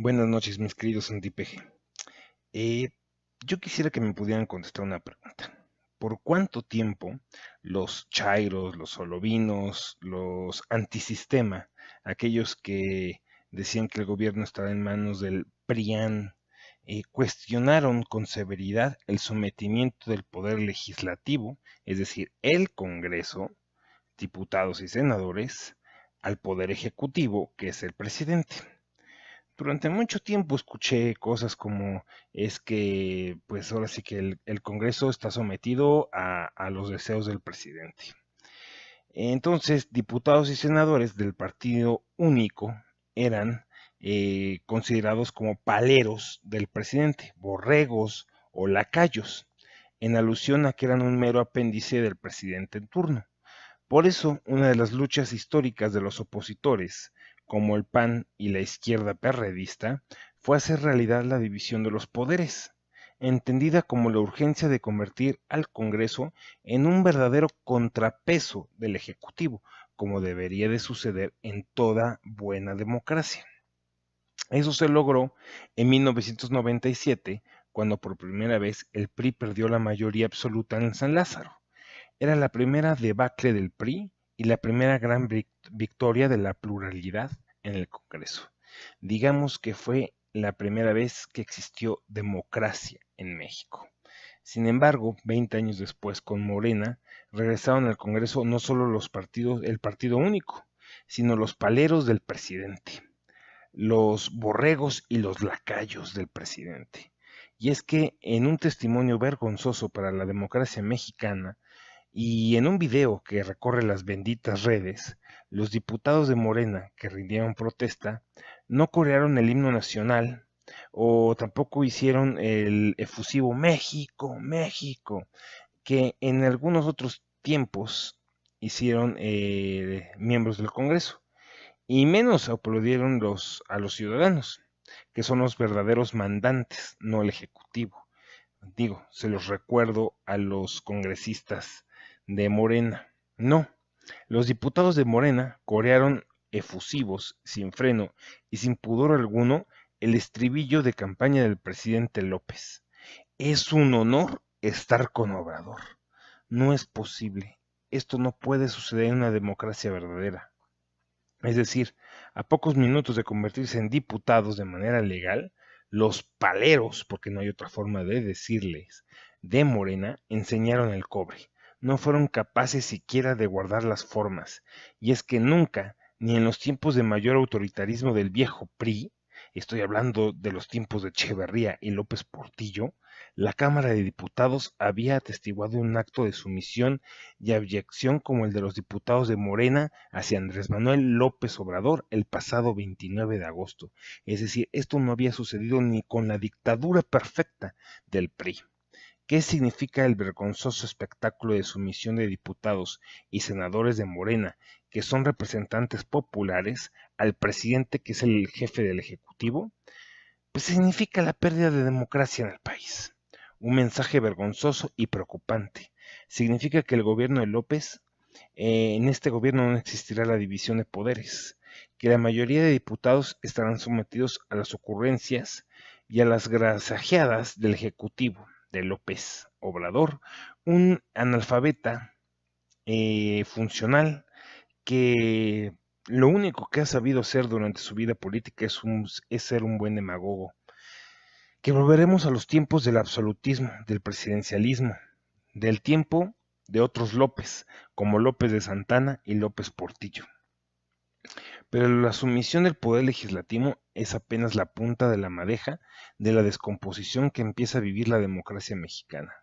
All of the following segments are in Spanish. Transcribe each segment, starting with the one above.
Buenas noches, mis queridos anti-PG. Eh, yo quisiera que me pudieran contestar una pregunta. ¿Por cuánto tiempo los chairos, los solovinos, los antisistema, aquellos que decían que el gobierno estaba en manos del PRIAN, cuestionaron con severidad el sometimiento del poder legislativo, es decir, el Congreso, diputados y senadores, al poder ejecutivo, que es el presidente? Durante mucho tiempo escuché cosas como es que, pues ahora sí que el Congreso está sometido a los deseos del presidente. Entonces, diputados y senadores del partido único eran considerados como paleros del presidente, borregos o lacayos, en alusión a que eran un mero apéndice del presidente en turno. Por eso, una de las luchas históricas de los opositores, como el PAN y la izquierda perredista, fue hacer realidad la división de los poderes, entendida como la urgencia de convertir al Congreso en un verdadero contrapeso del Ejecutivo, como debería de suceder en toda buena democracia. Eso se logró en 1997, cuando por primera vez el PRI perdió la mayoría absoluta en San Lázaro. Era la primera debacle del PRI y la primera gran victoria de la pluralidad en el Congreso. Digamos que fue la primera vez que existió democracia en México. Sin embargo, 20 años después, con Morena, regresaron al Congreso no solo los partidos, el partido único, sino los paleros del presidente, los borregos y los lacayos del presidente. Y es que en un testimonio vergonzoso para la democracia mexicana, y en un video que recorre las benditas redes, los diputados de Morena que rindieron protesta no corearon el himno nacional o tampoco hicieron el efusivo México, México, que en algunos otros tiempos hicieron miembros del Congreso, y menos aplaudieron a los ciudadanos, que son los verdaderos mandantes, no el Ejecutivo. Digo, se los recuerdo a los congresistas de Morena. No, los diputados de Morena corearon efusivos, sin freno y sin pudor alguno, el estribillo de campaña del presidente López. Es un honor estar con Obrador. No es posible. Esto no puede suceder en una democracia verdadera. Es decir, a pocos minutos de convertirse en diputados de manera legal, los paleros, porque no hay otra forma de decirles, de Morena, enseñaron el cobre. No fueron capaces siquiera de guardar las formas. Y es que nunca, ni en los tiempos de mayor autoritarismo del viejo PRI, estoy hablando de los tiempos de Echeverría y López Portillo, la Cámara de Diputados había atestiguado un acto de sumisión y abyección como el de los diputados de Morena hacia Andrés Manuel López Obrador el pasado 29 de agosto. Es decir, esto no había sucedido ni con la dictadura perfecta del PRI. ¿Qué significa el vergonzoso espectáculo de sumisión de diputados y senadores de Morena, que son representantes populares, al presidente que es el jefe del Ejecutivo? Pues significa la pérdida de democracia en el país. Un mensaje vergonzoso y preocupante. Significa que el gobierno de López, en este gobierno no existirá la división de poderes, que la mayoría de diputados estarán sometidos a las ocurrencias y a las grasajeadas del Ejecutivo de López Obrador, un analfabeta funcional que lo único que ha sabido hacer durante su vida política es ser un buen demagogo, que volveremos a los tiempos del absolutismo, del presidencialismo, del tiempo de otros López, como López de Santana y López Portillo. Pero la sumisión del poder legislativo es apenas la punta de la madeja de la descomposición que empieza a vivir la democracia mexicana,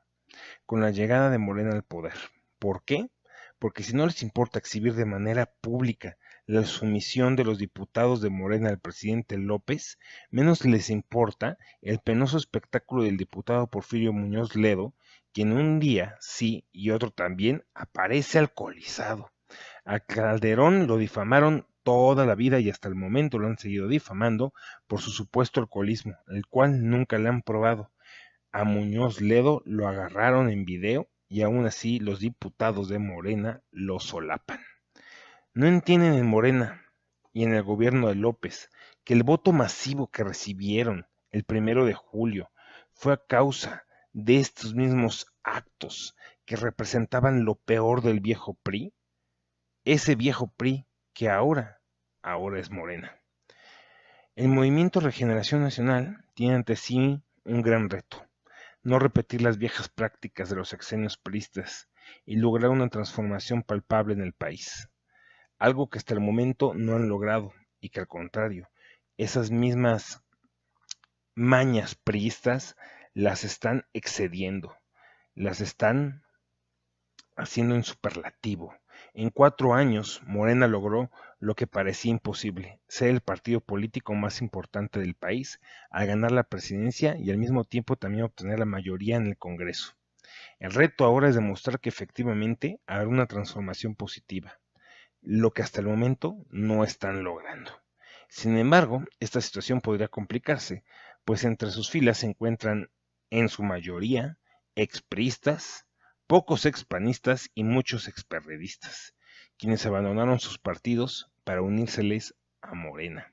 con la llegada de Morena al poder. ¿Por qué? Porque si no les importa exhibir de manera pública la sumisión de los diputados de Morena al presidente López, menos les importa el penoso espectáculo del diputado Porfirio Muñoz Ledo, quien un día sí y otro también aparece alcoholizado. A Calderón lo difamaron toda la vida y hasta el momento lo han seguido difamando por su supuesto alcoholismo, el cual nunca le han probado. A Muñoz Ledo lo agarraron en video y aún así los diputados de Morena lo solapan. No entienden en Morena y en el gobierno de López que el voto masivo que recibieron el 1 de julio fue a causa de estos mismos actos que representaban lo peor del viejo PRI, ese viejo PRI que ahora es Morena. El Movimiento Regeneración Nacional tiene ante sí un gran reto: no repetir las viejas prácticas de los sexenios priistas y lograr una transformación palpable en el país, algo que hasta el momento no han logrado y que al contrario, esas mismas mañas priistas las están excediendo, las están haciendo en superlativo. En 4 años, Morena logró lo que parecía imposible: ser el partido político más importante del país, al ganar la presidencia y al mismo tiempo también obtener la mayoría en el Congreso. El reto ahora es demostrar que efectivamente habrá una transformación positiva, lo que hasta el momento no están logrando. Sin embargo, esta situación podría complicarse, pues entre sus filas se encuentran, en su mayoría, expriistas, pocos expanistas y muchos experredistas, quienes abandonaron sus partidos para unírseles a Morena,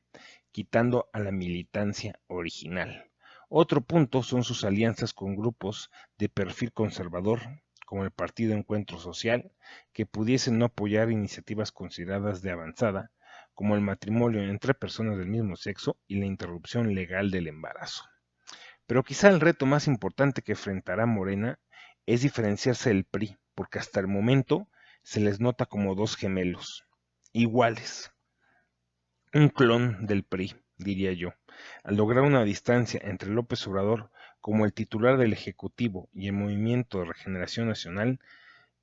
quitando a la militancia original. Otro punto son sus alianzas con grupos de perfil conservador, como el Partido Encuentro Social, que pudiesen no apoyar iniciativas consideradas de avanzada, como el matrimonio entre personas del mismo sexo y la interrupción legal del embarazo. Pero quizá el reto más importante que enfrentará Morena es diferenciarse del PRI, porque hasta el momento se les nota como dos gemelos, iguales, un clon del PRI, diría yo. Al lograr una distancia entre López Obrador como el titular del Ejecutivo y el Movimiento de Regeneración Nacional,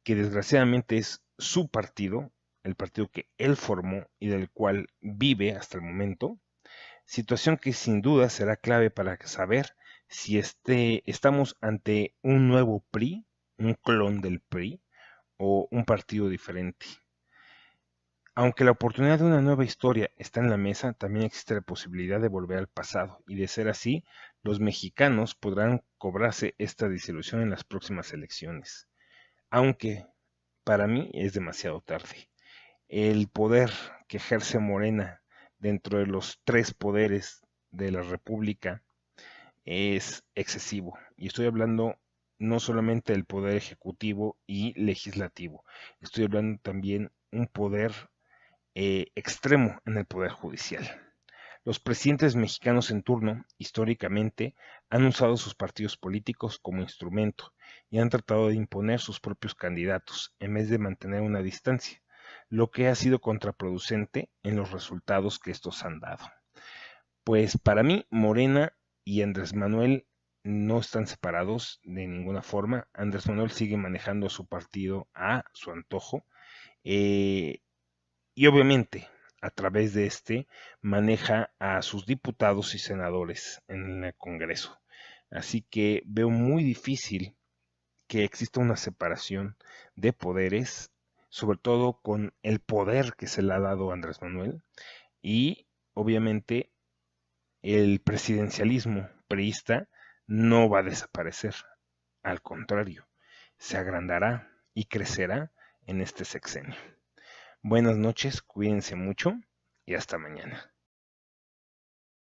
que desgraciadamente es su partido, el partido que él formó y del cual vive hasta el momento, situación que sin duda será clave para saber si estamos ante un nuevo PRI, un clon del PRI o un partido diferente. Aunque la oportunidad de una nueva historia está en la mesa, también existe la posibilidad de volver al pasado, y de ser así, los mexicanos podrán cobrarse esta desilusión en las próximas elecciones. Aunque para mí es demasiado tarde. El poder que ejerce Morena dentro de los tres poderes de la República es excesivo. Y estoy hablando no solamente del poder ejecutivo y legislativo, estoy hablando también un poder extremo en el poder judicial. Los presidentes mexicanos en turno, históricamente, han usado sus partidos políticos como instrumento y han tratado de imponer sus propios candidatos en vez de mantener una distancia, lo que ha sido contraproducente en los resultados que estos han dado. Pues para mí, Morena y Andrés Manuel no están separados de ninguna forma. Andrés Manuel sigue manejando su partido a su antojo, y obviamente a través de este maneja a sus diputados y senadores en el Congreso. Así que veo muy difícil que exista una separación de poderes, sobre todo con el poder que se le ha dado a Andrés Manuel, y obviamente el presidencialismo priista no va a desaparecer, al contrario, se agrandará y crecerá en este sexenio. Buenas noches, cuídense mucho y hasta mañana.